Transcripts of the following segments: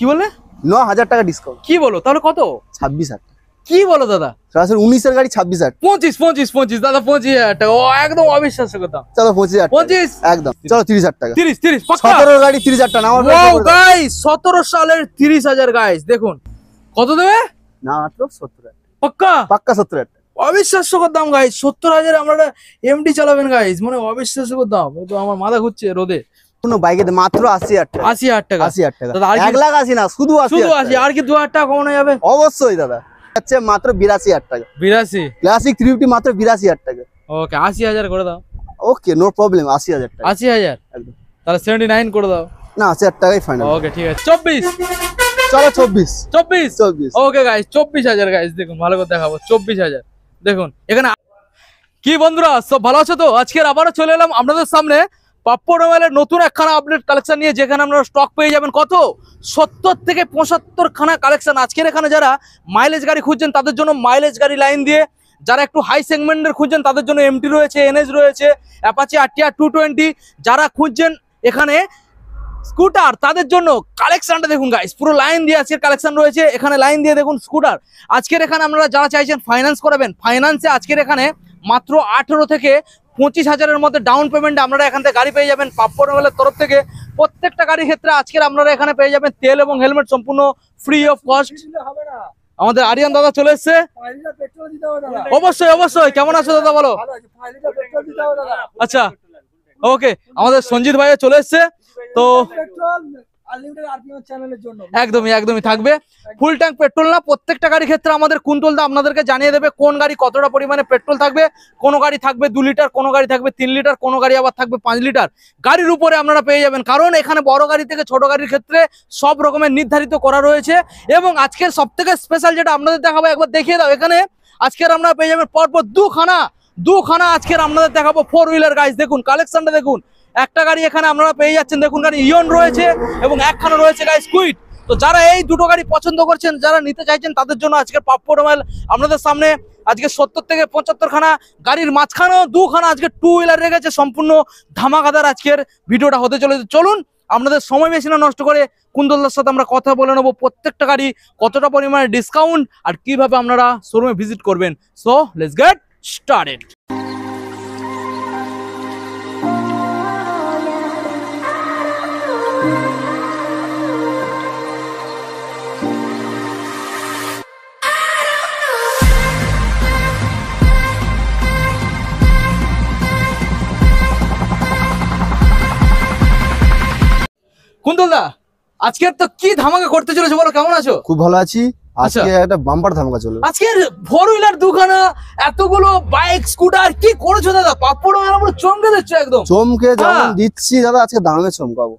কি বলে? 9000 টাকা ডিসকাউন্ট। কি বলো, তাহলে কত? 26,000। কি বলো দাদা? সরাসরি 19 এর গাড়ি 26,000। 25 দাদা, 25,000 টাকা। ও একদম অবিশ্বাস্য কথা। চলো 25,000। 25 একদম। চলো 30,000 টাকা। 30 পাক্কা। 17 এর গাড়ি 30,000 টাকা। আমার ওয়াও গাইস, 17 সালের 30,000 গাইস। দেখুন কত দেবে? না মাত্র 70,000 পাক্কা পাক্কা 70,000 টাকা। অবিশ্বাস্যকর দাম গাইস। 70,000 আপনারা এমডি চালাবেন গাইস, মানে অবিশ্বাস্যকর দাম। তো আমার মাথা ঘুরছে রোদে। কোনো বাইকে মাত্র 80,000 টাকা। 80,000 টাকা। 80,000 টাকা। দাদা 1,80,000 না, শুধু 80। আর কি 2,000 টাকা কমানো যাবে? অবশ্যই দাদা। হচ্ছে মাত্র 82,000 টাকা। 82 ক্লাসিক 350 মাত্র 82,000 টাকা। ওকে 80,000 করে দাও। Okay no problem. 80,000 টাকা। 80,000 একদম। তাহলে 79 করে দাও। না 80,000 টাকাই ফাইনাল। ওকে ঠিক আছে। 24। চলো 24। 24 ওকে গাইস, 24,000 গাইস। দেখুন ভালো করে দেখাবো। 24,000 দেখুন এখানে। কি বন্ধুরা, সব ভালো আছো তো? আজকের আবারও চলে এলাম আপনাদের সামনে পাপ্পু মোবাইলের নতুন একখানা আপডেট কালেকশন নিয়ে, যেখানে আপনারা স্টক পেয়ে যাবেন কত 70 থেকে 75 খানা কালেকশন। আজকের এখানে যারা মাইলেজ গাড়ি খুঁজছেন তাদের জন্য মাইলেজ গাড়ি লাইন দিয়ে, যারা একটু হাই সেগমেন্টের খুঁজছেন তাদের জন্য এমটি রয়েছে, এনএস রয়েছে, অ্যাপাচি আরটিআর 220, যারা খুঁজছেন এখানে স্কুটার তাদের জন্য কালেকশনটা দেখুন গাইস, পুরো লাইন দিয়ে আজকের কালেকশন রয়েছে। এখানে লাইন দিয়ে দেখুন স্কুটার। আজকের এখানে আপনারা যারা চাইছেন ফাইন্যান্স করাবেন, ফাইন্যান্সে আজকের এখানে মাত্র 18 থেকে 25,000-এর মধ্যে ডাউন পেমেন্টে আপনারা এখান থেকে গাড়ি পেয়ে যাবেন পাপ্পু মোবাইলের তরফ থেকে। প্রত্যেকটা গাড়ির ক্ষেত্রে আজকের আপনারা এখানে পেয়ে যাবেন তেল এবং হেলমেট সম্পূর্ণ ফ্রি অফ কস্ট। আমাদের আরিয়ান দাদা চলে এসছে। অবশ্যই অবশ্যই। কেমন আছো দাদা বলো? আচ্ছা ওকে, আমাদের সঞ্জিত ভাইয়া চলে এসছে। তো একদমই থাকবে ফুল ট্যাঙ্ক পেট্রোল না, প্রত্যেকটা গাড়ির ক্ষেত্রে আমাদের কুন্তল দা আপনাদেরকে জানিয়ে দেবে কোন গাড়ি কতটা পরিমাণে পেট্রোল থাকবে। কোন গাড়ি থাকবে 2 লিটার, কোন গাড়ি থাকবে 3 লিটার, কোন গাড়ি আবার থাকবে 5 লিটার। গাড়ির উপরে আপনারা পেয়ে যাবেন, কারণ এখানে বড় গাড়ি থেকে ছোট গাড়ির ক্ষেত্রে সব রকমের নির্ধারিত করা রয়েছে। এবং আজকের সব থেকে স্পেশাল যেটা আপনাদের দেখাবো, একবার দেখিয়ে দাও। এখানে আজকের আপনারা পেয়ে যাবেন পরপর দুখানা আজকের আপনাদের দেখাবো 4 হুইলার গাইস। দেখুন কালেকশনটা দেখুন। একটা গাড়ি এখানে আপনারা পেয়ে যাচ্ছেন, দেখুন গাড়ি ইয়ন রয়েছে এবং একখানা রয়েছে গাইস কুইট। তো যারা এই দুটো গাড়ি পছন্দ করছেন, যারা নিতে চাইছেন তাদের জন্য আজকের পাপ্পু মোবাইল আপনাদের সামনে আজকে 70 থেকে 75 খানা গাড়ির মাঝখানেও 2 খানা আজকে 2 হুইলার রেখেছে। সম্পূর্ণ ধামাকাদার আজকের ভিডিওটা হতে চলেছে। চলুন আপনাদের সময় বেশি না নষ্ট করে কুন্তলদার সাথে আমরা কথা বলে নেবো প্রত্যেকটা গাড়ি কতটা পরিমাণে ডিসকাউন্ট আর কিভাবে আপনারা শোরুমে ভিজিট করবেন। So let's get started. কুন্তলদা আজকে তো কি ধামাকা করতে চলেছে বলো, কেমন আছো? খুব ভালো আছি। আজকে একটা বাম্পার ধামাকা চলবে। আজকের 4 হুইলার দুখানা, এতগুলো বাইক স্কুটার, কি করেছো দাদা? পাপ্পু মোবাইল আমরা চমকে দিচ্ছ একদম। চমকে যেমন দিচ্ছি দাদা, আজকে দামে চমকাবো।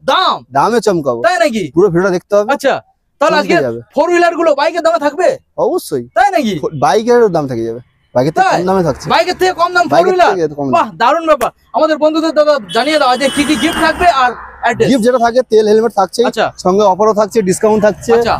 দামে চমকাবো, তাই নাকি? পুরো ভিডিওটা দেখতে হবে। আচ্ছা তাহলে আজকে 4 হুইলার গুলো বাইকের দামে থাকবে? অবশ্যই। তাই নাকি? বাইকের দাম থেকে যাবে, বাইকের থেকে কম দামে থাকছে। বাইকের থেকে কম দাম 4 হুইলার, বাহ দারুণ ব্যাপার। আমাদের বন্ধুদের দাদা জানিয়ে দাও যে কি কি গিফট থাকবে আর অ্যাড্রেস। গিফট যেটা থাকে তেল হেলমেট থাকছে, সঙ্গে অফারও থাকছে, ডিসকাউন্ট থাকছে। আচ্ছা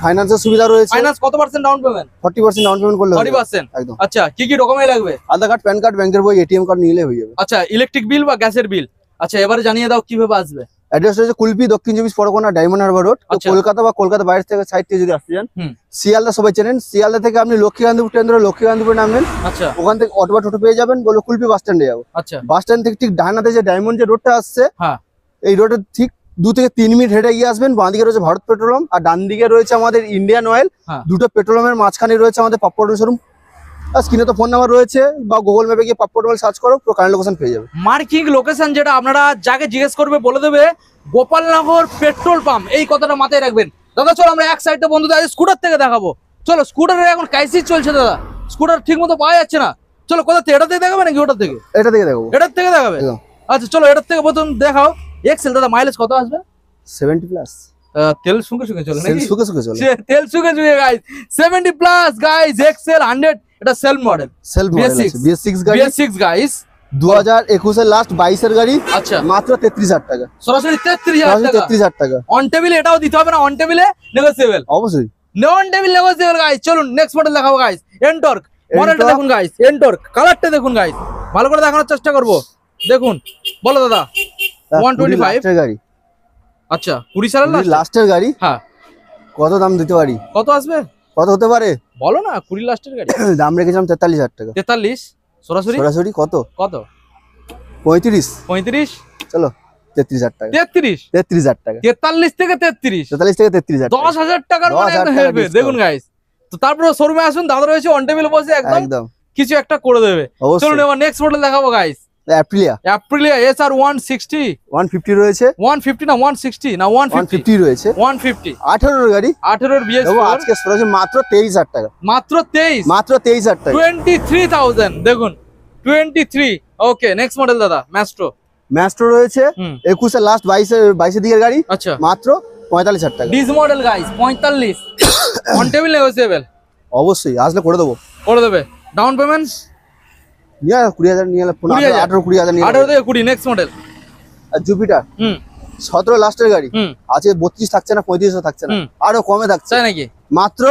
ফাইন্যান্সের সুবিধা রয়েছে। ফাইন্যান্স কত % ডাউন পেমেন্ট? 40% ডাউন পেমেন্ট করলে 40% একদম। আচ্ছা কি কি ডকুমেন্ট লাগবে? আধার কার্ড, প্যান কার্ড, ব্যাংকের বই, এটিএম কার্ড নিলে হয়ে যাবে। আচ্ছা ইলেকট্রিক বিল বা গ্যাসের বিল। আচ্ছা এবারে জানিয়ে দাও কিভাবে আসবে। অ্যাড্রেস রয়েছে কুলপি, দক্ষিণ 24 পরগনা, ডায়মন্ড হারবার রোড। কলকাতা বা কলকাতা বাইরে থেকে সাইড থেকে যদি আসতে চান, শিয়ালদা সবাই চেনেন। শিয়ালদা থেকে আপনি লক্ষ্মীকান্তপুর ট্রেন ধরে লক্ষ্মীকান্তপুর নামবেন। আচ্ছা ওখান থেকে অটো বা টোটো পেয়ে যাবেন, বলো কুলপি বাস স্ট্যান্ডে যাবো। আচ্ছা বাস স্ট্যান্ড থেকে ঠিক ডানাতে যে ডায়মন্ড যে রোডটা আসছে, হ্যাঁ এই রোডের ঠিক 2 থেকে 3 মিনিট হেঁটে গিয়ে আসবেন। বাঁ দিকে রয়েছে ভারত পেট্রোলিয়াম আর ডান দিকে রয়েছে আমাদের ইন্ডিয়ান অয়েল। দুটো পেট্রোলিয়ামের মাঝখানে রয়েছে আমাদের পাপ্পু মোবাইল শোরুম। স্ক্রিনে তো ফোন নাম্বার রয়েছে, বা গুগল ম্যাপে গিয়ে পাপ্পু মোবাইল সার্চ করো, পুরো কারেন্ট লোকেশন পেয়ে যাবে। মার্কিং লোকেশন যেটা আপনারা যাকে জিজ্ঞেস করবে বলে দেবে গোপালনগর পেট্রোল পাম্প। এই কথাটা মাথায় রাখবেন। দাদা চলো আমরা এক সাইডে বন্ধুদের স্কুটার থেকে দেখাবো। চলো স্কুটারের এখন ক্রাইসিস চলছে দাদা, স্কুটার ঠিক মতো পাওয়া যাচ্ছে না। চলো কোথা থেকে, এটা থেকে দেখাবে নাকি ওটার থেকে? এটা থেকে দেখাবো। এটার থেকে দেখাবে? আচ্ছা চলো এটার থেকে প্রথম দেখাও। এক্সেল দাদা মাইলেজ কত আসবে? 70+। তেল শুকে শুকে চলে নাকি? শুকে শুকে চলে, তেল শুকে শুকে গাইস। 70+ guys, Excel 100। এটা সেলফ মডেল, সেলফ মডেল আছে। BS6 গাড়ি, BS6 গাইস 2021 এর লাস্ট 22 এর গাড়ি। আচ্ছা মাত্র 33,000 টাকা, সরাসরি 33,000 টাকা। 33,000 টাকা অন টেবিলে এটাও দিতে হবে না? অন টেবিলে নেগোসিয়েবল, অবশ্যই নন টেবিল নেগোসিয়েবল গাইস। চলুন নেক্সট মডেল দেখাবো গাইস। এনটর্ক মডেলটা দেখুন গাইস, এনটর্ক কালারটা দেখুন গাইস, ভালো করে দেখানোর চেষ্টা করব। দেখুন বলো দাদা 125 এর গাড়ি। আচ্ছা 20 সালের লাস্টের গাড়ি। হ্যাঁ কত দাম দিতে পারি? কত আসবে? কত হতে পারে বলো না, 20 লাস্টের গাড়ি। দাম রেখেছিলাম 43,000 টাকা। 43 সরাসরি? সরাসরি কত? কত? 35। চলো 33,000 টাকা। 33,000 টাকা। 43 থেকে 33, 43 থেকে 33,000 টাকা। 10,000 টাকার মানে 10,000 একদম টাকা হেলবে। discount। দেখুন গাইস, তো তারপরে শোরুমে আসুন, দাদা রয়েছে অন টেবিল বসে একদম একদম কিছু একটা করে দেবে। অবশ্যই। চলুন এবার নেক্সট মডেল দেখাবো গাইস। অ্যাপ্রিলিয়া SR 160 150 রয়েছে। 150 না 160 না 150 150 রয়েছে। 150 18 এর গাড়ি। 18 এর BS দেখো আজকে সরাসরি মাত্র 23,000 টাকা। মাত্র 23, মাত্র 23,000 টাকা। 23,000 দেখুন 23। ওকে নেক্সট মডেল দাদা, ম্যাস্ট্রো রয়েছে 21 এর লাস্ট 22 এর দিকের গাড়ি। আচ্ছা মাত্র 45,000 টাকা। Dish model guys 45, on table negotiable. অবশ্যই আসলে করে দেবো। করে দেবে। ডাউন পেমেন্ট নিয়ে 20,000 নিয়ে 18-20,000 নিয়ে 18 থেকে 20। নেক্সট মডেল আর জুপিটার 17 লাস্টের গাড়ি। আছে 32 থাকছে না, 35 থাকছে না, আরো কমে থাকছে। তাই নাকি? মাত্র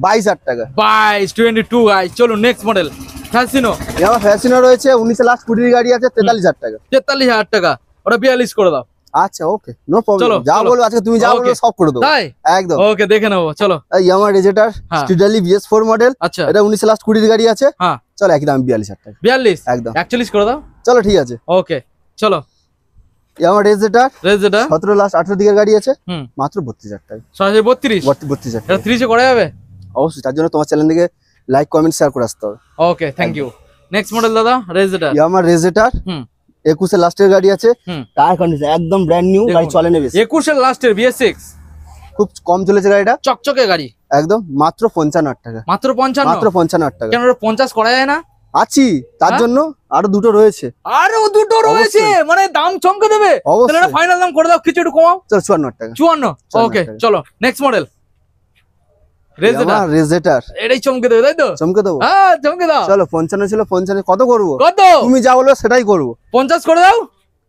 22,000 টাকা। 22 গাইস। চলো নেক্সট মডেল ফ্যাসিনো। আমার ফ্যাসিনো রয়েছে 19 লাস্ট 20 গাড়ি আছে 43,000 টাকা। 43,000 টাকা, ওটা 42 করে দাও। আচ্ছা ওকে নো প্রবলেম। যা বলবো আজকে তুমি যা বলবে সব করে দেবো। তাই একদম ওকে দেখে নেবো। চলো ইয়ামাহা রেজেটার স্ট্রিডালি BS4 মডেল। আচ্ছা এটা 19 লাস্ট 20 গাড়ি আছে। হ্যাঁ চলো একই দাম 42,000 টাকা। 42 একদম 41 করে দাও। চলো ঠিক আছে ওকে চলো। ইয়ামাহা রেজেটার 17 লাস্ট 18 দিকের গাড়ি আছে। মাত্র 32,000 টাকা। সরাসরি 32। 32,000 এটা 30 এ করা যাবে? অবশ্যই, তার জন্য তোমার চ্যানেল থেকে লাইক কমেন্ট শেয়ার করে আসতে হবে। Okay thank you. Next model দাদা রেজেটার। ইয়ামাহা রেজেটার 21 এর লাস্টের গাড়ি আছে। টায়ার কন্ডিশন একদম ব্র্যান্ড নিউ, গাড়ি চলে নেবে। 21 এর লাস্টের BS6 খুব কম চলেছে গাড়িটা, চকচকে গাড়ি। একদম মাত্র 55,000 টাকা। মাত্র 55? মাত্র 55,000 টাকা। কেন 50 করা যায় না? আছি তার জন্য আরো দুটো রয়েছে। আরো দুটো রয়েছে মানে দাম চমকে দেবে। তাহলে এটা ফাইনাল দাম করে দাও, কিছু একটু কমাও। চলো 54,000 টাকা। 54। ওকে চলো নেক্সট মডেল রেজেটার। এটাই চমকে দেবে তাই তো? চমকে দেবো। হ্যাঁ চমকে দাও। চলো 55 ছিল, 55 কত করবো? কত তুমি যা বলবে সেটাই করবো। 50 করে দাও।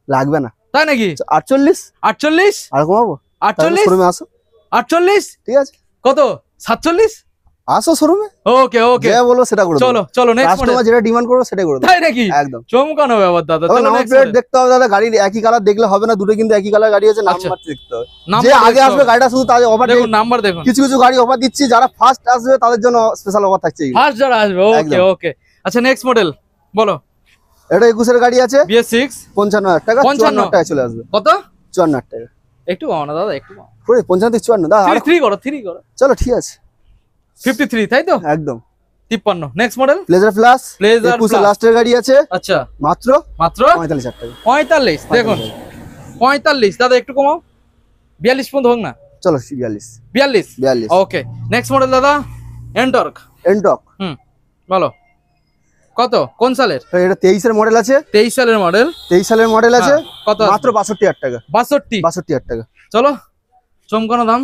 লাগবে না। তাই নাকি? 48। 48 আর কমাবো? 48 শোরুমে আসো। 48 ঠিক আছে। কত? 47? আসো শোরুমে। ওকে ওকে যা বলবো সেটা করে দেবো। চলো চলো নেক্সট মডেল। কাস্টমার যেটা ডিমান্ড করবে সেটাই করে দেবো। তাই নাকি? একদম চমকানো ব্যাপার দাদা। চলো নাম্বার নেক্সট প্লেট দেখতে হবে দাদা, গাড়ির একই কালার দেখলে হবে না, দুটো কিন্তু একই কালার গাড়ি আছে, নাম্বার দেখতে হবে। যে আগে আসবে গাড়িটা শুধু তাদের অফার দেখুন, নাম্বার দেখুন। কিছু কিছু গাড়ি অফার দিচ্ছি, যারা ফার্স্ট আসবে তাদের জন্য স্পেশাল অফার থাকছে। ফার্স্ট যারা আসবে। ওকে ওকে আচ্ছা নেক্সট মডেল বলো। এটা 21 এর গাড়ি আছে BS6 55,000 টাকা। 54,000 টাকা চলে আসবে। কত? 54,000 টাকা। একটু কমাও না দাদা, একটু কমাও। 55 থেকে 54 দাদা। 3 করো 3 করো। চলো ঠিক আছে 53 তাই তো? একদম 53। Next model pleasure plus. Pleasure 21 এর লাস্টের গাড়ি আছে। আচ্ছা মাত্র 45,000 টাকা। 45 দেখুন 45 দাদা একটু কমাও। 42 পর্যন্ত হোক না। চলো 42। ওকে নেক্সট মডেল দাদা এন্টর্ক। বলো কত, কোন সালের? এটা 23 এর মডেল আছে। 23 সালের মডেল। 23 সালের মডেল আছে। কত? মাত্র 62,000 টাকা। 62,000 টাকা। চলো চমকানো দাম।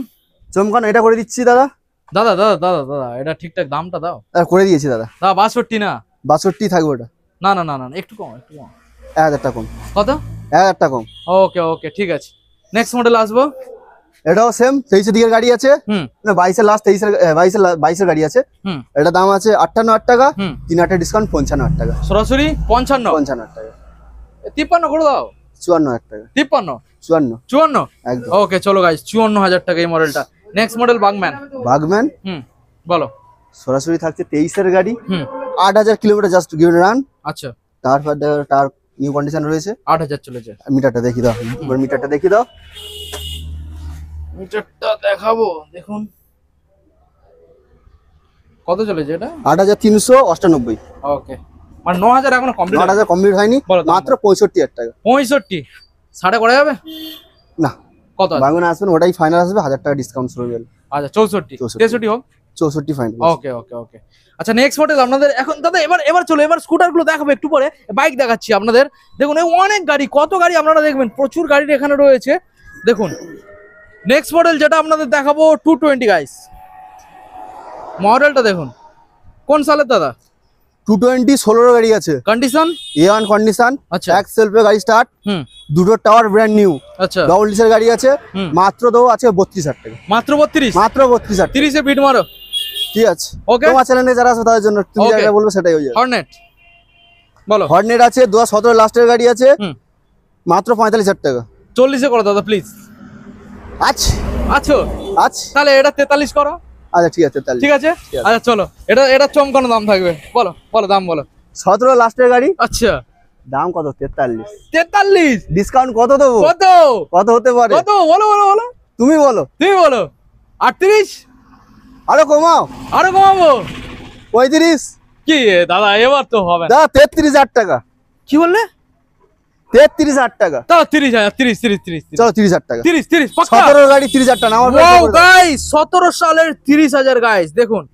চমকানো এটা করে দিচ্ছি দাদা। দাদা দাদা দাদা দাদা এটা ঠিকঠাক দামটা দাও। করে দিয়েছি দাদা। 62 না 62 থাকবে ওটা। না না না না একটু কম, একটু কম। 1000 টাকা কম। কত? 1000 টাকা কম। ওকে ওকে ঠিক আছে। নেক্সট মডেল আসবো। এটাও সেম 23 এর দিকের গাড়ি আছে। না 22 এর লাস্ট 22 এর গাড়ি আছে। এটা দাম আছে 58,000 টাকা। 3,000 ডিসকাউন্ট 55,000 টাকা। সরাসরি 55,000 টাকা। 53 করে দাও। 54,000 টাকা। 54 একদম ওকে চলো গাইস 54,000 টাকা এই মডেলটা। Next model Burgman. বলো। সরাসরি থাকছে 23 এর গাড়ি। 8,000 কিলোমিটার জাস্ট গিভেন রান। আচ্ছা তারপর তার নিউ কন্ডিশন রয়েছে। 8,000 চলেছে। মিটারটা দেখিয়ে দাও। মিটারটা দেখিয়ে দাও। মিটারটা দেখাবো দেখুন কত চলেছে এটা। 8,398। ওকে মানে 9,000 এখনো কমপ্লিট। 9,000 কমপ্লিট হয়নি, মাত্র 65,000 টাকা। 65 সাড়ে করা যাবে না। কত বাগম্যান আসবেন ওটাই ফাইনাল আসবে, 1,000 টাকা ডিসকাউন্ট শুরু হবে। আচ্ছা 64 63 হোক। 64 ফাইনাল। ওকে ওকে ওকে আচ্ছা নেক্সট মডেল আপনাদের এখন দাদা এবার চলো এবার স্কুটার গুলো দেখাবো একটু পরে। বাইক দেখাচ্ছি আপনাদের। দেখুন এই অনেক গাড়ি, কত গাড়ি আপনারা দেখবেন, প্রচুর গাড়ি এখানে রয়েছে। দেখুন নেক্সট মডেল যেটা আপনাদের দেখাবো 220 গাইস। মডেলটা দেখুন কোন সালের দাদা? 220 16 গাড়ি আছে। Condition A1 condition. আচ্ছা এক সেলফে গাড়ি স্টার্ট। দুটো টাওয়ার ব্র্যান্ড নিউ। আচ্ছা ডাবল ডিসের গাড়ি আছে। মাত্র দাও আছে 32,000 টাকা। মাত্র 32? মাত্র 32,000। 30 এ বিট মারো। ঠিক আছে ওকে তোমার চ্যানেলে যারা আছে তাদের জন্য তুমি যেটা বলবে সেটাই হয়ে যাবে। হর্নেট বলো। হর্নেট আছে 2017 লাস্টের গাড়ি আছে। মাত্র 45,000 টাকা। 40 এ করো দাদা প্লিজ। আচ্ছা আছো আচ্ছা তাহলে এটা 43 করো। আচ্ছা ঠিক আছে তাহলে ঠিক আছে ঠিক আছে। আচ্ছা চলো, এটা চমকানো দাম থাকবে, বলো বলো দাম বলো। 17 লাস্টের গাড়ি, আচ্ছা দাম কত? 43। 43 ডিসকাউন্ট কত দেবো? কত কত হতে পারে? কত বলো বলো বলো, তুমি বলো। তুমি বলো। 38, আরো কমাও। আরো কমাবো। 35। কি দাদা এবার তো হবে না। দাদা 33,000 টাকা। কি বললে? 33,000 টাকা। তাও 30,000, 30 চলো 30,000 টাকা। 30 পাক্কা। 17 গাড়ি 30,000 টাকা নামার পরে ওয়াও করে দাও। গাইস 17 সালের 30,000 গাইস, দেখুন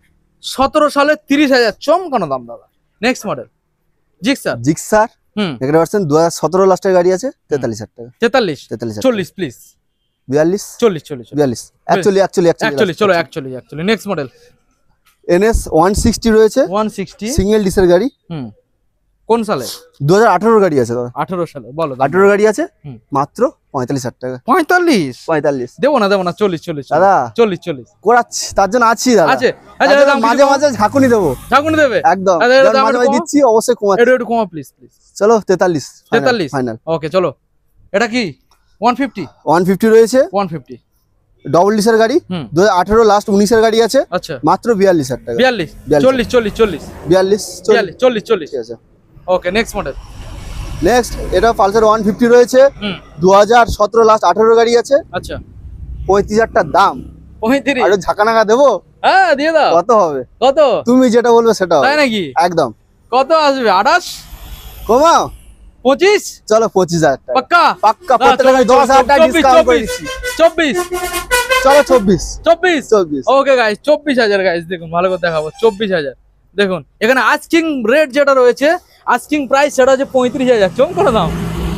17 সালের 30,000 চমকানো দাম দাদা। Next model Gixxer. জিক্সার হুম এখানে পাচ্ছেন 2017 লাস্টের গাড়ি আছে 43,000 টাকা। 43 43,000 40 please 42 40 42 actually actually next model NS 160 রয়েছে 160। সিঙ্গেল ডিসের গাড়ি। হুম কোন সালে? 2018 গাড়ি আছে দাদা। 18 সালে বলো। 18 গাড়ি আছে হুম। মাত্র 45,000 টাকা। 45 দেবো না 40 দাদা। 40 করাচ্ছি তার জন্য আছি দাদা। আছে তার জন্য মাঝে মাঝে ঝাঁকুনি দেবো ঝাঁকুনি দেবে একদম। আচ্ছা, এটা দাম মাঝে একটু মাঝে কমাও। দিচ্ছি অবশ্যই কমাচ্ছি। এটা একটু কমা প্লিজ প্লিজ। চলো 43 43 ফাইনাল। ওকে চলো, এটা কি 150 150 রয়েছে 150। ডবল ডিসের গাড়ি। হুম 2018 লাস্ট 19 গাড়ি আছে আচ্ছা মাত্র 42,000 টাকা। 42 40 40 42 40 ঠিক আছে। ওকে নেক্সট মডেল। নেক্সট এটা পালসার 150 রয়েছে হুম 2017 লাস্ট 18 গাড়ি আছে আচ্ছা 35,000 টাকা দাম। 35। আরে ঝাঁকানাকা দেবো? হ্যাঁ দিয়ে দাও। কত হবে? কত? তুমি যেটা বলবে সেটা হবে। তাই নাকি? একদম কত আসবে? 28 কমাও। 25 চলো 25,000 টাকা পাক্কা পাক্কা। প্রত্যেকটা গাড়ি 10,000 টাকা ডিসকাউন্ট করে দিচ্ছি। 24 চলো 24 24 ওকে গাইস 24,000 গাইস, দেখুন ভালো করে দেখাবো 24,000। দেখুন এখানে আস্কিং রেট যেটা রয়েছে, আস্কিং প্রাইস সেটা হচ্ছে 35,000 চমকানো দাম।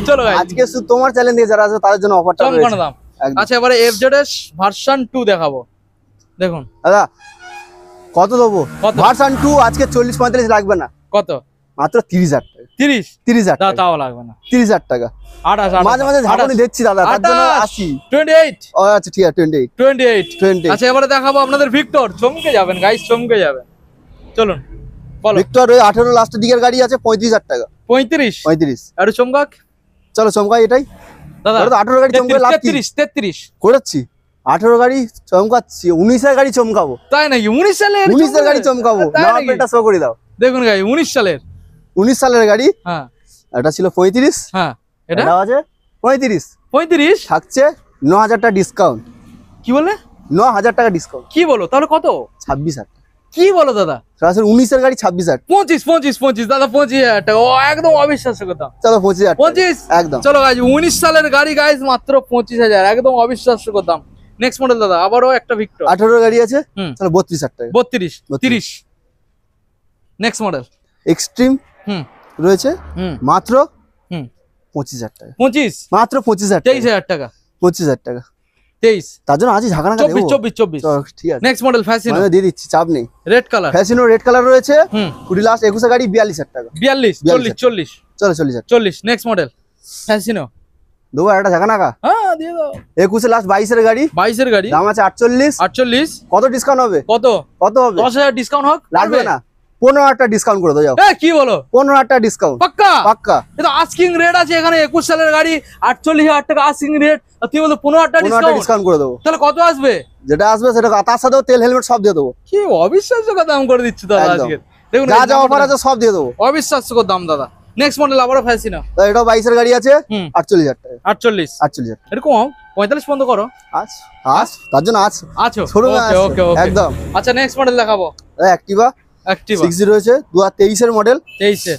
চলো গাইস আজকে শুধু তোমার চ্যালেঞ্জ দিয়ে যারা আছে তাদের জন্য অফারটা চমকানো রয়েছে দাম। একদম। আচ্ছা এবারে FZS ভার্সন 2 দেখাবো। দেখুন দাদা কত দেবো? কত? ভার্সন 2 আজকে 40-45 লাগবে না, কত? মাত্র 30,000 টাকা। 30 30,000 দাদা টাকা। তাও লাগবে না। 30,000 টাকা। 28 মাঝে মাঝে ঝাঁকুনি দিচ্ছি দাদা তার জন্য 28 আসি। 28 ও আচ্ছা ঠিক আছে 28। 28। আচ্ছা এবারে দেখাবো আপনাদের ভিক্টর, চমকে যাবেন গাইস চমকে যাবেন। চলুন বলো। ভিক্টর 18 লাস্টের দিকের গাড়ি আছে 35,000 টাকা। 35 আর চমকাক চলো চমকাই এটাই দাদা। ওটা তো 18 গাড়ি চমকায় লাভ কি? 33 করেছি 18 গাড়ি চমকাচ্ছি, 19 গাড়ি চমকাবো। তাই নাকি? 19 সালের 19 গাড়ি চমকাবো। তাই নাম্বার নাকি? প্লেটটা শো করে দাও। দেখুন গাইস 19 সালের। 19 সালের গাড়ি। হ্যাঁ এটা ছিল 35। হ্যাঁ এটা এটা আছে 35। 35 থাকছে 9,000 টাকা ডিসকাউন্ট। কি বলে? 9,000 টাকা ডিসকাউন্ট। কি বলো তাহলে কত? 26,000 টাকা। কি বলো দাদা? সরাসরি 19 এর গাড়ি 26,000। 25 দাদা 25,000 টাকা। ও একদম অবিশ্বাস্য কথা। চলো 25,000 টাকা। 25 একদম। চলো গাইস 19 সালের গাড়ি গাইস মাত্র 25,000, একদম অবিশ্বাস্য দাম। নেক্সট মডেল দাদা, আবারও একটা ভিক্টর 18 গাড়ি আছে হুম চলো 32,000 টাকা। 32 30। নেক্সট মডেল এক্সট্রিম হুম রয়েছে হুম মাত্র হুম 25,000 টাকা। 25 মাত্র 25,000 টাকা। 23,000 টাকা। 25,000 টাকা 23 তার জন্য আজই ঝাঁকানাকা দেবো। 24 চলো, ঠিক আছে নেক্সট মডেল ফ্যাসিনো মানে দিয়ে দিচ্ছি চাপ নেই। Red colour Fascino red colour রয়েছে হুম 20 লাস্ট 21 গাড়ি 42,000 টাকা। 42 40 40 চলো 40,000 40। Next model Fascino. দেবো একটা ঝাঁকানাকা। হ্যাঁ দিয়ে দাও। 21 লাস্ট 22 এর গাড়ি 22 এর গাড়ি দাম আছে 48। 48 কত ডিসকাউন্ট হবে? কত? কত হবে? 10,000 ডিসকাউন্ট হোক। লাগবে না 15,000 টাকা ডিসকাউন্ট করে দাও যাও। কি বলো? 15,000 টাকা ডিসকাউন্ট পাক্কা পাক্কা। এটা আস্কিং রেট আছে এখানে 21 সালের গাড়ি 48,000 টাকা আস্কিং রেট, আর তুমি বলছো 15,000 টাকা 15,000 টাকা ডিসকাউন্ট। ডিসকাউন্ট করে দেবো। তাহলে কত আসবে? যেটা আসবে সেটা তার সাথেও তেল হেলমেট সব দিয়ে দেবো। কি অবিশ্বাস্য দাম করে দিচ্ছি দাদা একদম। আজকে। দেখুন যা যা অফার আছে সব দিয়ে দেবো। অবিশ্বাস্য দাম দাদা। নেক্সট মডেল আবারও ফ্যাসিনো। তো এটাও 22 এর গাড়ি আছে হুম 48,000 টাকা। 48 48,000 এরকম 45 পর্যন্ত করো। আজ আজ তার জন্য আজ আছো শোরুমে ওকে ওকে ওকে একদম। আচ্ছা নেক্সট মডেল দেখাবো। অ্যাক্টিভা অ্যাক্টিভা 60 রয়েছে 2023 এর মডেল 23 এর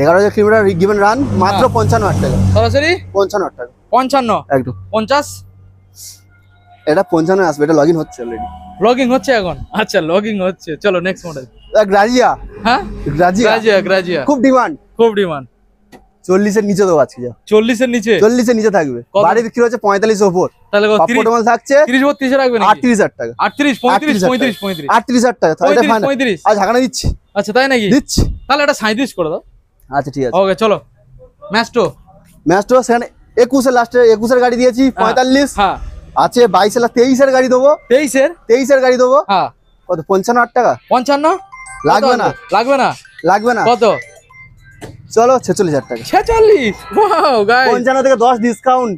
11,000 কিলোমিটার গিভেন রান মাত্র 55,000 টাকা। সরাসরি 55,000 টাকা 55 একদম। 50 এটা 55 আসবে, এটা লগইন হচ্ছে অলরেডি। লগইং হচ্ছে এখন। আচ্ছা লগইং হচ্ছে। চলো নেক্সট মডেল। গ্রাজিয়া হ্যাঁ গ্রাজিয়া খুব ডিমান্ড। খুব ডিমান্ড। 40 এর নিচে দেবো আজকে যা। 40 এর নিচে 40 এর নিচে থাকবে। কত? বাড়ি বিক্রি হচ্ছে 45 এর উপর। তাহলে পাপড় মাল থাকছে 30 32 রাখবে নাকি? 38,000 টাকা। 38 35 35 38,000 টাকা তাহলে এটা ফাইনাল। 35 আজ হাঁকানা দিচ্ছি আচ্ছা তাই নাকি? দিচ্ছি। তাহলে এটা 37 করে দাও। আচ্ছা ঠিক আছে। ওকে চলো ম্যাস্টো। ম্যাচটা সেখানে 21 এর লাস্টে 21 এর গাড়ি দিয়েছি 45 হ্যাঁ আছে। 22 এর 23 এর গাড়ি দেবো। 23 এর 23 এর গাড়ি দেবো হ্যাঁ কত? 55,000 টাকা 55 লাগবে না লাগবে না লাগবে না। কত? চলো 46,000 টাকা। 46 ওয়াও গাইস 55 থেকে 10 ডিসকাউন্ট।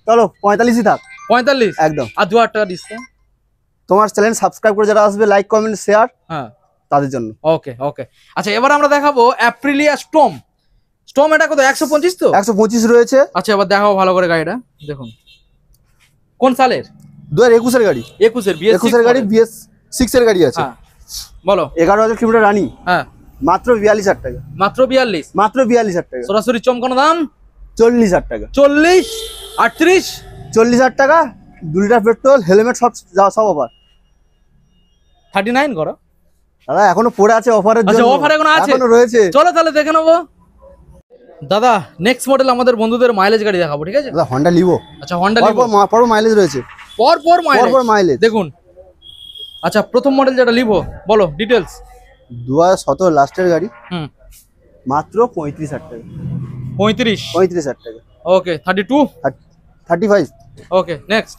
চলো 45ই থাক। 45 একদম। আর 2000 টাকা ডিসকাউন্ট তোমার চ্যানেল সাবস্ক্রাইব করে যারা আসবে, লাইক কমেন্ট শেয়ার, হ্যাঁ তাদের জন্য। ওকে ওকে। আচ্ছা এবার আমরা দেখাবো অ্যাপ্রিলিয়া স্টর্ম। স্টর্ম এটা কত 125 তো? 125 রয়েছে। আচ্ছা এবার দেখাবো ভালো করে গাড়িটা দেখুন। কোন সালের? 2021 এর গাড়ি। 21 এর BS6 21 এর গাড়ি, BS6 এর গাড়ি আছে। হ্যাঁ বলো। 11,000 কিলোমিটার রানিং। হ্যাঁ মাত্র 42,000 টাকা। মাত্র 42? মাত্র 42,000 টাকা। সরাসরি চমকানো দাম 40,000 টাকা। 40 38 40,000 টাকা, 2 লিটার পেট্রোল, হেলমেট সব অফার। 39 করো দাদা এখনো পড়ে আছে অফারের জন্য। আচ্ছা অফার এখনো আছে? এখনো রয়েছে। চলো তাহলে দেখে নেবো। দাদা নেক্সট মডেল আমাদের বন্ধুদের মাইলেজ গাড়ি দেখাবো, ঠিক আছে? দাদা হন্ডা লিভো। আচ্ছা হন্ডা লিভো পর মাইলেজ রয়েছে। পর মাইলেজ দেখুন। আচ্ছা প্রথম মডেল যেটা লিভো, বলো ডিটেলস। 2017 লাস্টের গাড়ি। হুম মাত্র 35,000 টাকা। 35,000 টাকা। ওকে 32 35। Okay next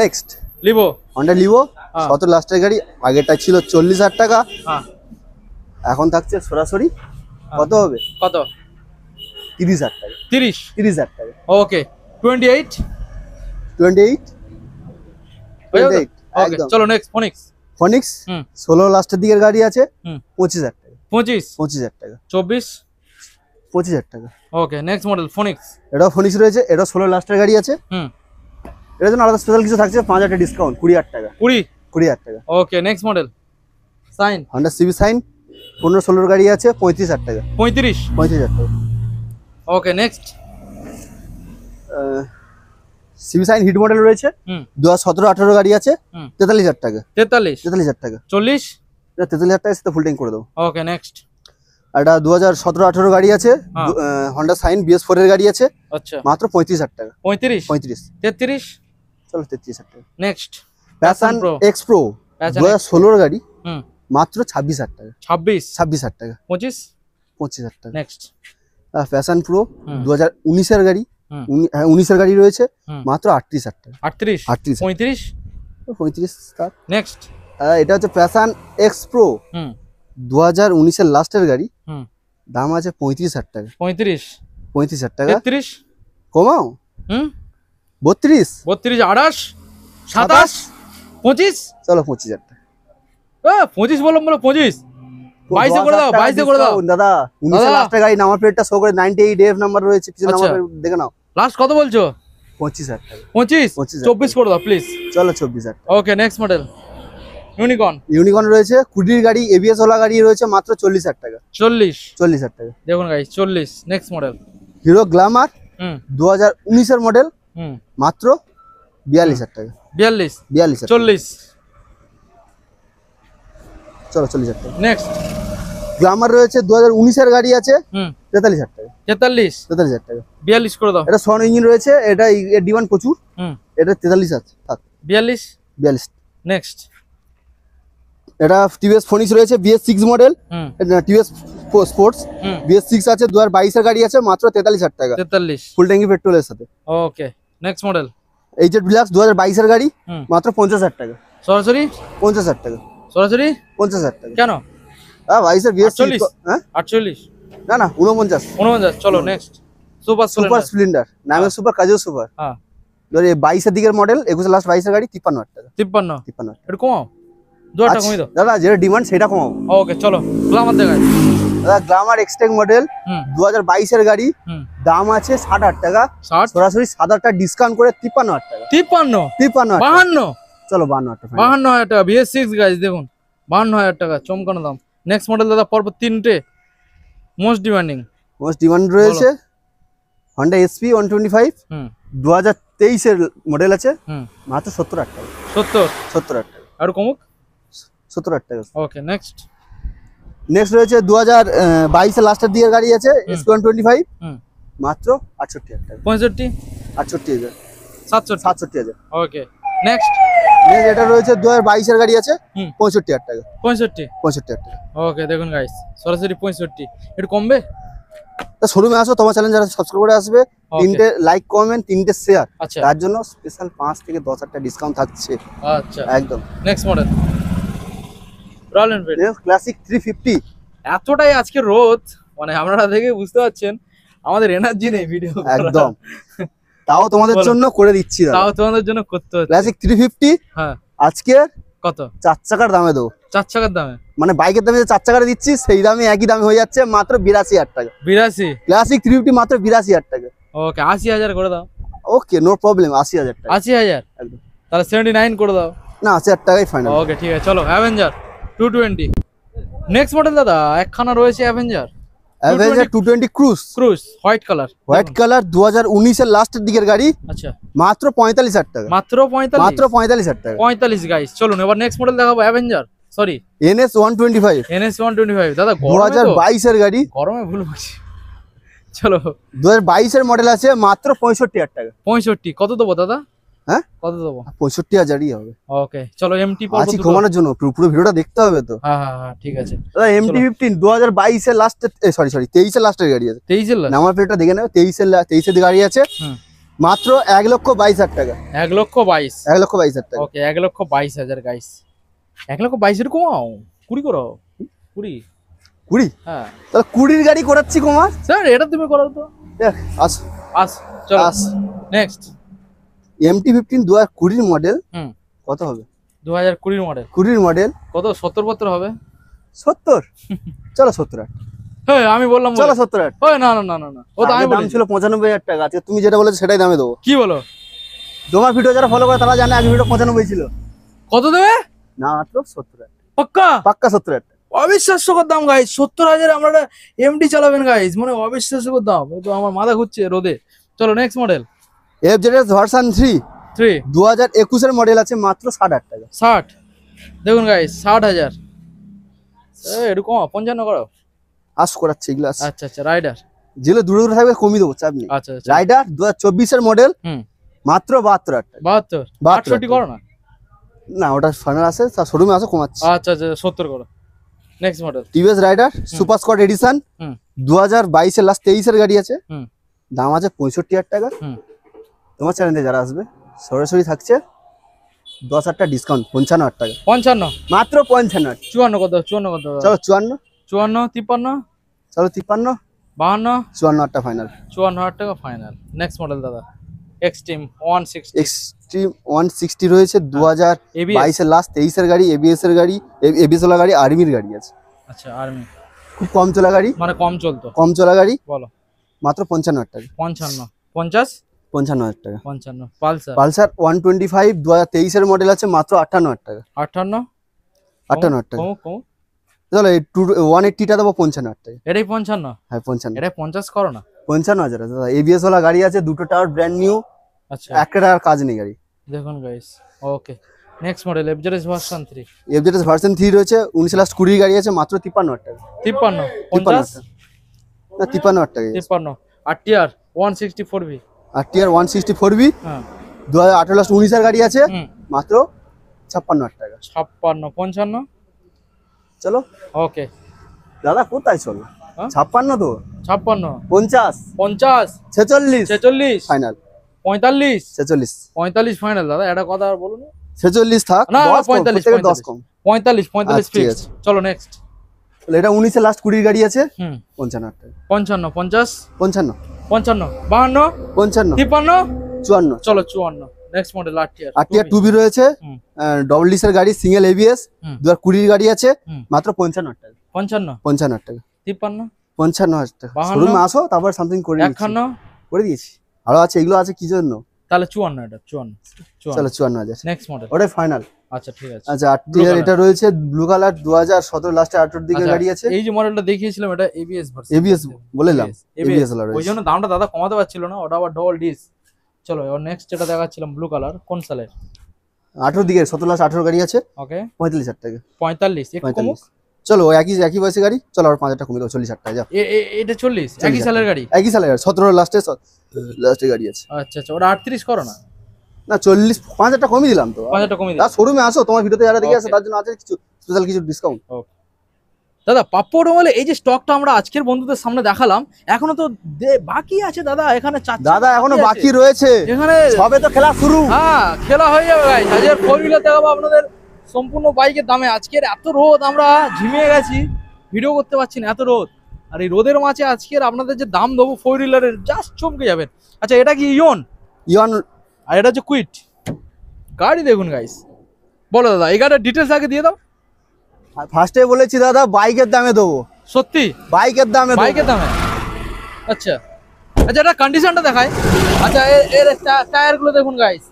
next Livo Honda Livo, হ্যাঁ। 17 লাস্টের গাড়ি। আগেরটা ছিল 40,000 টাকা, হ্যাঁ এখন থাকছে সরাসরি কত হবে? কত? 30,000 টাকা। 30,000 টাকা। ওকে 28 28। ওকে একদম। চলো নেক্সট ফোনিক্স। ফনিক্স হুম 16 লাস্টের দিকের গাড়ি আছে। হুম 25,000 টাকা। 25 টাকা। 24 25,000 টাকা। Okay next model Phoenix. এটাও ফনিক্স রয়েছে, এটাও 16 লাস্টের গাড়ি আছে। হুম এটার জন্য আলাদা স্পেশাল কিছু থাকছে, 5,000 টাকা ডিসকাউন্ট, 20,000 টাকা। 20,000 টাকা। Okay next model Shine. Honda CB Shine 15-16 গাড়ি আছে, 35,000 টাকা। 35,000 টাকা। Okay next CB Shine hit model রয়েছে, হুম 2017-18 গাড়ি আছে, হুম 43,000 টাকা। 43 টাকা। 40 এটা 43,000 টাকা, সাথে ফুল ট্যাঙ্ক করে দেবো। ওকে নেক্সট আর এটা 2017-18 গাড়ি আছে, হ্যাঁ। হন্ডা সাইন BS4 এর গাড়ি আছে, আচ্ছা মাত্র 35,000 টাকা। 35 33 চলো 33,000 টাকা। Next passion Pro। X pro Passion 2016 গাড়ি, হুম মাত্র 26,000 টাকা। 26 টাকা। 25 25,000 টাকা। নেক্সট প্যাশন প্রো হুম 2019 এর গাড়ি, হুম 19 এর গাড়ি রয়েছে, হুম মাত্র 38,000 টাকা। 38 35 35 টাকা। নেক্সট এটা হচ্ছে প্যাশন এক্স প্রো হুম 2019 এর লাস্টের গাড়ি, হুম দাম আছে 35,000 টাকা। 35 টাকা 33 কমাও। হুম 32 32 28 27 25 চলো 25,000 টাকা। 25 বলো 25 22 করে দাও 22 করে দাও দাদা। 19 এর লাস্টের গাড়ি, নাম্বার প্লেটটা শো করে 98 এফ নাম্বার রয়েছে, পিছনে আচ্ছা। নাম্বার দেখে নাও। লাস্ট কত বলছো? 25,000 টাকা। 25 25,000 24 করে দাও প্লিজ। চলো 24,000 টাকা। Okay next model unicorn unicorn রয়েছে, কুডির গাড়ি, এবিএস ওলা গাড়ি রয়েছে, মাত্র 40,000 টাকা। 40 টাকা। দেখুন guys 40 next model Hero Glamour hmm 2019 এর মডেল, হুম মাত্র 42,000 টাকা। 42 42,000 40 চলো 40,000 টাকা। নেক্সট গ্ল্যামার রয়েছে 2019 এর গাড়ি আছে, হুম 43,000 টাকা। 43 টাকা। 42 করে দাও এটা সন ইঞ্জিন রয়েছে, এটা ডিমান্ড প্রচুর, হুম এটা 43 আছে, থাক 42 42। নেক্সট এটা টিভিএস ফোনিক্স রয়েছে, BS6 মডেল, হুম টিভিএস স্পোর্টস হুম BS6 আছে, 2022 এর গাড়ি আছে, মাত্র 43,000 টাকা। 43 ফুল ট্যাঙ্কি পেট্রোলের সাথে। ওকে নেক্সট মডেল এইচএড ডিলাক্স 2022 এর গাড়ি, হুম মাত্র 50,000 টাকা। সরাসরি 50,000 টাকা। 50,000 টাকা। কেন? 22 এর BS6 হ্যাঁ 48 না 49। 49 চলো নেক্সট সুপার সুপার স্প্লেন্ডার, নামে সুপার, কাজেও সুপার। হ্যাঁ ধরে 22 এর দিকের মডেল, 21 লাস্ট 22 এর গাড়ি, 53,000 টাকা। 53 একটু কমাও 2 টাকা কমিয়ে দাও। দাদা যেটা ডিমান্ড সেটা কমাও। ওকে চলো গ্ল্যামার দেখাই। দাদা গ্ল্যামার এক্সটেক মডেল হুম 2022 এর গাড়ি, হুম দাম আছে 60,000 টাকা। 60 সরাসরি 7,000 টাকা ডিসকাউন্ট করে 53,000 টাকা। 53 52,000 52 চলো 52,000 টাকা। 52,000 টাকা BS6 গাইস দেখুন 52,000 টাকা চমকানো দাম। নেক্সট মডেল দাদা পরপর তিনটে মোস্ট ডিমান্ডিং মোস্ট ডিমান্ড রয়েছে Honda SP 125 হুম 2023 এর মডেল আছে, হুম মাত্র 70,000 টাকা। 70 টাকা। আর কমুক 70,000 টাকা। ওকে নেক্সট নেক্সট রয়েছে 2022 এর লাস্টের দিকের গাড়ি আছে, SP 125, হুম মাত্র 68,000 টাকা। 65 68,000 67 67,000। ওকে নেক্সট নেক্সট এটা রয়েছে 2022 এর গাড়ি আছে, হুম 65,000 টাকা। 65 টাকা। ওকে দেখুন গাইস সরাসরি 65 একটু কমবে। তা শোরুমে আসো, তোমার চ্যানেল যারা সাবস্ক্রাইব করে আসবে, 3টে লাইক কমেন্ট, 3টে শেয়ার, আচ্ছা তার জন্য স্পেশাল 5 থেকে 10,000 টাকা ডিসকাউন্ট থাকছে। আচ্ছা একদম। Next model royal Enfield classic 350। এতটাই আজকে রোদ মানে আপনারা দেখে বুঝতে পারছেন আমাদের এনার্জি নেই ভিডিও একদম। তাও তোমাদের বলো। জন্য করে দিচ্ছি দাদা। তাও তোমাদের জন্য করতে হচ্ছে। ক্লাসিক 350 হ্যাঁ আজকে কত? 4 চাকার দামে দেবো। 4 চাকার দামে মানে বাইকের দামে যে 4 চাকাটা দিচ্ছি সেই দামে একই দামে হয়ে যাচ্ছে মাত্র 82,000 টাকা। 82। ক্লাসিক 350 মাত্র 82,000 টাকা। ওকে 80,000 করে দাও। ওকে নো প্রবলেম, 80,000 টাকা 80,000 একদম। তাহলে 79 করে দাও। না 80,000 টাকাই ফাইনাল। ওকে ঠিক আছে চলো অ্যাভেঞ্জার 220। নেক্সট মডেল দাদা একখানা রয়েছে Avenger Avenger 220 cruise cruise white colour. White colour 2019 এর লাস্টের দিকের গাড়ি, আচ্ছা মাত্র 45,000 টাকা। মাত্র 45। মাত্র 45,000 টাকা। 45 গাইস। চলুন এবার নেক্সট মডেল দেখাবো অ্যাভেঞ্জার সরি NS 125 NS 125 দাদা গরমে তো 2022 এর গাড়ি, গরমে ভুল বলছি। চলো 2022 এর মডেল আছে মাত্র 65,000 টাকা। 65 কত দেবো দাদা? হ্যাঁ কত দেবো? 65,000ই হবে। ওকে চলো এমটি পর্ব আছি দুটো। ঘুমানোর জন্য, পুরো ভিডিওটা দেখতে হবে তো। হ্যাঁ হ্যাঁ হ্যাঁ ঠিক আছে। দাদা MT-15 2022 এর লাস্টের সরি 23 এর লাস্টের গাড়ি আছে। 23 এর নাম্বার প্লেটটা দেখে নাও, 23 এর গাড়ি আছে হুম। মাত্র 1,22,000 টাকা। 1,22,000 1,22,000 টাকা। ওকে 1,22,000 গাইস। 1,22,000 কমাও 20 করো 20। 20 হ্যাঁ তাহলে 20 গাড়ি করাচ্ছি কমা। স্যার এটা তুমি করো তো। আস আস চলো আস নেক্সট MT-15 2020 মডেল হুম কত হবে? 2020 মডেল 20 মডেল কত 70 পত্র হবে? 70। চলো 70,000 হ্যাঁ আমি বললাম চলো 70,000। ওই না না না না না ও তো আমি দাম বলি ছিল 95,000 টাকা, আজকে তুমি যেটা বলেছো সেটাই দামে দেবো। কি বলো তোমার ভিডিও যারা ফলো করে তারা জানে আগে ভিডিও 95 ছিল। কত দেবে? না মাত্র 70,000 পাক্কা পাক্কা 70,000 টাকা। অবিশ্বাস্যকর দাম গাইস। 70,000 আমরা এমডি চালাবেন গাইস, মানে অবিশ্বাস্যকর দাম। এ তো আমার মাথা ঘুরছে রোদে। চলো নেক্সট মডেল FZS ভার্সন 3 2021 এর মডেল আছে মাত্র 60,000 টাকা। 60 দেখুন গাইস 60,000 এরকম 55 করো। আস করাচ্ছে এগুলো। আচ্ছা আচ্ছা রাইডার যেগুলো দূরে দূরে থাকবে কমিয়ে দেবো, চাপ নেই। আচ্ছা আচ্ছা রাইডার 2024 এর মডেল হুম মাত্র 72,000 টাকা। 72 72 68 করো না। না ওটা ফাইনাল আছে, শোরুমে আছে কমাচ্ছি। আচ্ছা আচ্ছা 70 করো। Next model TVS Raider super squad edition hmm 2022 এর লাস্ট 23 এর গাড়ি আছে, হুম দাম আছে 65,000 টাকা। হুম তোমার চ্যানেলে যারা আসবে সরাসরি থাকছে 10,000 টাকা ডিসকাউন্ট, 55,000 টাকা 55 মাত্র 55,000। 54 কত 54 কত চলো 54, 54 53 চলো 53, 52 54,000 টাকা ফাইনাল। 54,000 টাকা ফাইনাল। নেক্সট মডেল দাদা এক্সট্রিম 160 এক্সট্রিম 160 রয়েছে 2022 ABS এর লাস্ট 23 এর গাড়ি, এবিএস এর গাড়ি, এবিএস ওলা গাড়ি, আর্মির গাড়ি আছে। আচ্ছা আর্মি খুব কম চলা গাড়ি, মানে কম চলতো। কম চলা গাড়ি বলো মাত্র 55,000 টাকা। 55 50 55,000 টাকা। 55 পালসার পালসার 125 2023 এর মডেল আছে মাত্র 58,000 টাকা। 58 58,000 টাকা। কম কম চলো এই 180 টা দেবো 55,000 টাকা। এটাই 55 হ্যাঁ 55, এটাই 50 করো না। 55,000 দাদা। এবিএস ওলা গাড়ি আছে, দুটো টাওয়ার ব্র্যান্ড নিউ, আচ্ছা একটা টাকার কাজ নেই গাড়ি। দেখুন guys okay next model FZS version 3 FZS version 3 রয়েছে 19 লাস্ট 20 গাড়ি আছে মাত্র 53,000 টাকা। 53 53,000 50 টাকা। না 53,000 টাকা। 53 আরটিআর 164V আর টিআর 164B হ্যাঁ 2018 লাস্ট 19 এর গাড়ি আছে হুম মাত্র 56,000 টাকা। 56 55 চলো ওকে দাদা কোথায় চলো? হ্যাঁ? 56 তো 56 50 50 46 46 ফাইনাল। 45 46 45 ফাইনাল দাদা এটা কথা আর বলুন 46 থাক, না 10 কম, 45 প্রত্যেকের 10 কম। 45 45 আচ্ছা, ঠিক ফিক্স। আছে। চলো নেক্সট তাহলে এটা 19 এর লাস্ট 20 গাড়ি আছে হুম 55,000 টাকা। 55 50 55 55 52 55 53 54 চলো 54 next model RTR RTR 2B রয়েছে হুম ডবল ডিসের গাড়ি, সিঙ্গেল এবিএস, হুম 2020 গাড়ি আছে হুম মাত্র 55,000 টাকা। 55 55,000 টাকা। 53 55,000 টাকা। 52 শোরুমে আসো তারপর সামথিং করে দিচ্ছি। 51 করে দিয়েছি। আরো আছে, এগুলো আছে কি জন্য? তাহলে 54 এটা 54 চলো 54,000 নেক্সট মডেল ওটাই ফাইনাল। আচ্ছা ঠিক আছে আচ্ছা আরটিআর এটা রয়েছে ব্লু কালার 2017 লাস্টে 18 দিকে আচ্ছা, গাড়ি আছে। এই যে মডেলটা দেখিয়েছিলাম এটা এবিএস ভার্সন এবিএস বলেলাম, এবিএস ওলা ওই রয়েছে। জন্য দামটা দাদা কমাতে পারছিল না, ওটা আবার ডবল ডিস। চলো এবার নেক্সট যেটা দেখাচ্ছিলাম ব্লু কালার কোন সালের? 18 দিকে 17 লাস্ট 18 গাড়ি আছে ওকে 45,000 টাকা। 45 একটু কমুক। 45 চলো একই বয়সে গাড়ি, চলো আর 5,000 টাকা কমিয়ে দাও, 40,000 টাকা যা। এটা 40 একই সালের গাড়ি। একই সালের গাড়ি 17 লাস্টে গাড়ি আছে। আচ্ছা আচ্ছা ওটা 38 করো না। না 40 5,000 টাকা কমিয়ে দিলাম তো। 5,000 টাকা কমিয়ে দাদা দিই। শোরুমে আসো, তোমার ভিডিওতে যারা দেখে আসো Okay. তার জন্য আছে কিছু স্পেশাল কিছু ডিসকাউন্ট। দাদা পাপ্পু অটোমোবাইলে এই যে স্টকটা আমরা আজকের বন্ধুদের সামনে দেখালাম এখনো তো বাকি আছে দাদা, এখানে দাদা এখনো আছে। বাকি রয়েছে, এখানে সবে তো খেলা শুরু। হ্যাঁ খেলা হয়ে যাবে গাইস। আজকের 4 হুইলার দেখাবো আপনাদের সম্পূর্ণ বাইকের দামে। আজকের এত রোদ আমরা ঝিমিয়ে গেছি, ভিডিও করতে পারছি না এত রোদ। আর এই রোদের মাঝে আজকের আপনাদের যে দাম দেবো 4 হুইলারের জাস্ট চমকে যাবেন। আচ্ছা এটা কি ইয়ন? ইয়ন আর এটা হচ্ছে কুইট গাড়ি। দেখুন গাইস, বলো দাদা এই গাড়ির ডিটেলস আগে দিয়ে দাও। ফার্স্টে বলেছি দাদা বাইকের দামে দেবো, সত্যি বাইকের দামে দেবো। বাইকের দামে? আচ্ছা আচ্ছা, এটা কন্ডিশনটা দেখায়। আচ্ছা এর টায়ার গুলো দেখুন গাইস।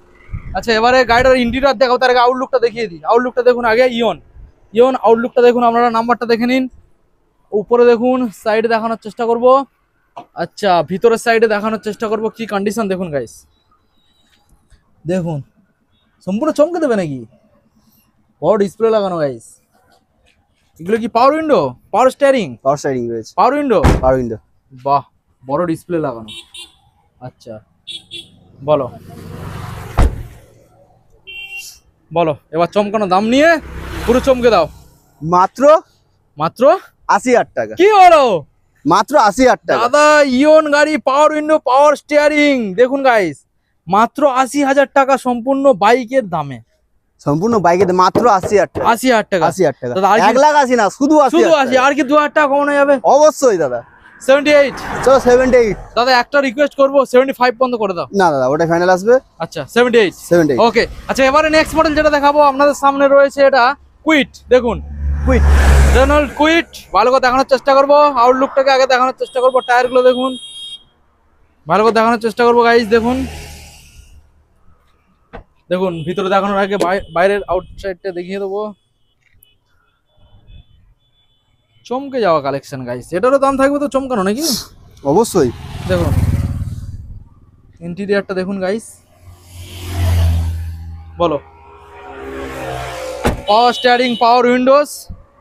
আচ্ছা এবারে গাড়িটার ইন্টেরিয়র দেখাও, তার আগে আউটলুকটা দেখিয়ে দিই। আউটলুকটা দেখুন আগে, ইয়ন আউটলুকটা দেখুন, আপনারা নাম্বারটা দেখে নিন। উপরে দেখুন, সাইডে দেখানোর চেষ্টা করব। আচ্ছা ভিতরের সাইডে দেখানোর চেষ্টা করব, কি কন্ডিশন দেখুন গাইস। দেখুন সম্পূর্ণ চমকে দেবে নাকি, বড় ডিসপ্লে লাগানো গাইস। এগুলো কি পাওয়ার উইন্ডো, পাওয়ার স্টিয়ারিং? পাওয়ার স্টারিং রয়েছে, পাওয়ার উইন্ডো, পাওয়ার উইন্ডো। বাহ, বড় ডিসপ্লে লাগানো। আচ্ছা বলো বলো এবার চমকানো দাম নিয়ে পুরো চমকে দাও। মাত্র মাত্র 80,000 টাকা, কি বলো? মাত্র 80,000 টাকা। দাদা ইয়ন গাড়ি, পাওয়ার উইন্ডো, পাওয়ার স্টিয়ারিং, দেখুন গাইস মাত্র 80,000 টাকা সম্পূর্ণ বাইকের দামে। সম্পূর্ণ বাইকের মাত্র 80,000 টাকা। 80,000 টাকা? 80,000 টাকা, দাদা আর কি 1,80,000 না, শুধু 80,000 শুধু 80? আর কি 2,000 টাকা কমানো যাবে? অবশ্যই দাদা। 78? চলো 78। দাদা একটা রিকোয়েস্ট করবো, 75 পর্যন্ত করে দাও। না দাদা ওটা ফাইনাল আসবে আচ্ছা 78? 78। ওকে। আচ্ছা এবারে নেক্সট মডেল যেটা দেখাবো আপনাদের সামনে রয়েছে, এটা কুইট। দেখুন কুইট, রেনল্ড কুইট, ভালো করে দেখানোর চেষ্টা করবো। আউটলুকটাকে আগে দেখানোর চেষ্টা করবো, টায়ারগুলো দেখুন, ভালো করে দেখানোর চেষ্টা করবো গাইস। দেখুন দেখুন ভিতরে দেখানোর আগে বাইরের আউটসাইডটা দেখিয়ে দেবো। চমকে যাওয়া কালেকশন গাইস, এটারও দাম থাকবে তো চমকানো নাকি? অবশ্যই। দেখুন ইন্টেরিয়রটা দেখুন গাইস, বলো। পাওয়ার স্টিয়ারিং, পাওয়ার উইন্ডোজ,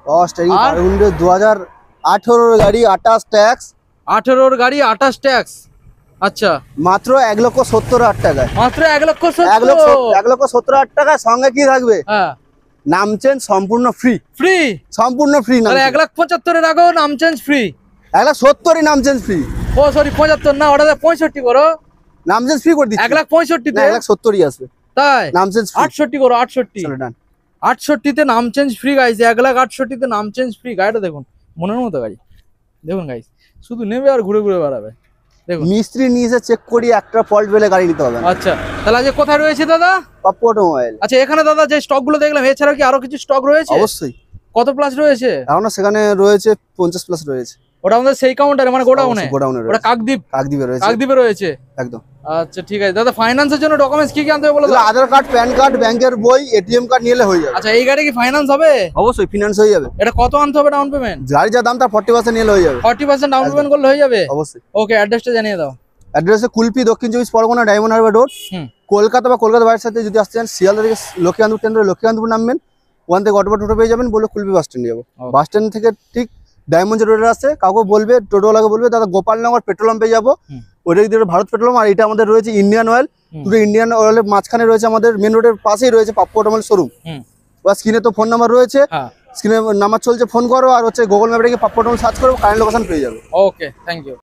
পাওয়ার স্টারিং, আর? পাওয়ার উইন্ডো, 2018 গাড়ি, 28 ট্যাক্স। 18 গাড়ি, 28 ট্যাক্স। আচ্ছা মাত্র 1,70,000 টাকায়। মাত্র 1,70,000? 1,70,000 টাকায় সঙ্গে কি থাকবে? হ্যাঁ নাম চেঞ্জ সম্পূর্ণ ফ্রি, ফ্রি? সম্পূর্ণ ফ্রি। নাম তাহলে 1,75,000 আগেও নাম চেঞ্জ ফ্রি? 1,70,000 নাম চেঞ্জ ফ্রি। ও সরি 75 না, ওটা 65 করো। নাম চেঞ্জ ফ্রি করে দিচ্ছি। 1,65,000 না 1,70,000 আসবে, তাই? নাম চেঞ্জ ফ্রি। 68 করো, 68। চলো ডান। 68 তে নাম চেঞ্জ ফ্রি গাইস, 1,68,000 তে নাম চেঞ্জ ফ্রি। গাড়িটা দেখুন, মনের মতো গাড়ি। দেখুন গাইস, শুধু নেবে আর ঘুরে ঘুরে বেড়াবে। দেখুন মিস্ত্রি নিয়ে এসে চেক করি, একটা ফল্ট পেলে গাড়ি নিতে হবে না। আচ্ছা তাহলে আজ কোথায় রয়েছে দাদা? পাপ্পু অটোমোবাইল। আচ্ছা এখানে দাদা যে স্টক গুলো দেখলাম, এছাড়াও কি আরো কিছু স্টক রয়েছে? অবশ্যই। কত প্লাস রয়েছে? এখনো সেখানে রয়েছে 50 প্লাস রয়েছে। ওটা আমাদের সেই কাউন্টারে, মানে গোডাউনে? গোডাউনে ওটা রয়েছে, কাকদ্বীপ? কাকদ্বীপে রয়েছে। কাকদ্বীপে রয়েছে একদম। আচ্ছা ঠিক আছে দাদা, ফাইন্যান্সের জন্য ডকুমেন্টস কি কি আনতে হবে বলো তো? আধার কার্ড, প্যান কার্ড, ব্যাংকের বই, এটিএম কার্ড নিলে হয়ে যাবে। আচ্ছা এই গাড়ি কি ফাইন্যান্স হবে? অবশ্যই ফিনান্স হয়ে যাবে। এটা কত আনতে হবে ডাউন পেমেন্ট? গাড়ি যা দাম তার 40% নিলে হয়ে যাবে। 40% ডাউন পেমেন্ট করলে হয়ে যাবে? অবশ্যই। ওকে, অ্যাড্রেসটা জানিয়ে দাও। অ্যাড্রেসে কুলপি, দক্ষিণ 24 পরগনা, ডায়মন্ড হারবার রোড, হুম। কলকাতা বা কলকাতা বাইরের সাথে যদি আসতে চান, শিয়ালদা থেকে লক্ষ্মীকান্তপুর ট্রেন ধরে লক্ষ্মীকান্তপুর নামবেন, ওখান থেকে অটো টোটো পেয়ে যাবেন, বলে কুলপি বাস স্ট্যান্ড যাবো। Okay. বাস স্ট্যান্ড থেকে ঠিক ডায়মন্ড রোডে আসছে, কাউকে বলবে, টোটোওয়ালাকে বলবে দাদা গোপালনগর পেট্রোল পাম্পে যাবো, হুম। ওইটা দিয়ে ভারত পেট্রোল। আর এটা আমাদের রয়েছে ইন্ডিয়ান অয়েল, হুম। দুটো ইন্ডিয়ান অয়েলের মাঝখানে রয়েছে, আমাদের মেন রোডের পাশেই রয়েছে পাপ্পু অটোমোবাইল শোরুম। হুম। বা স্ক্রিনে তো ফোন নাম্বার রয়েছে, হ্যাঁ স্ক্রিনে নাম্বার চলছে, ফোন করো। আর হচ্ছে গুগল ম্যাপে গিয়ে পাপ্পু অটোমোবাইল সার্চ করো, কারেন্ট লোকেশন পেয়ে যাবে। ওকে, থ্যাংক ইউ।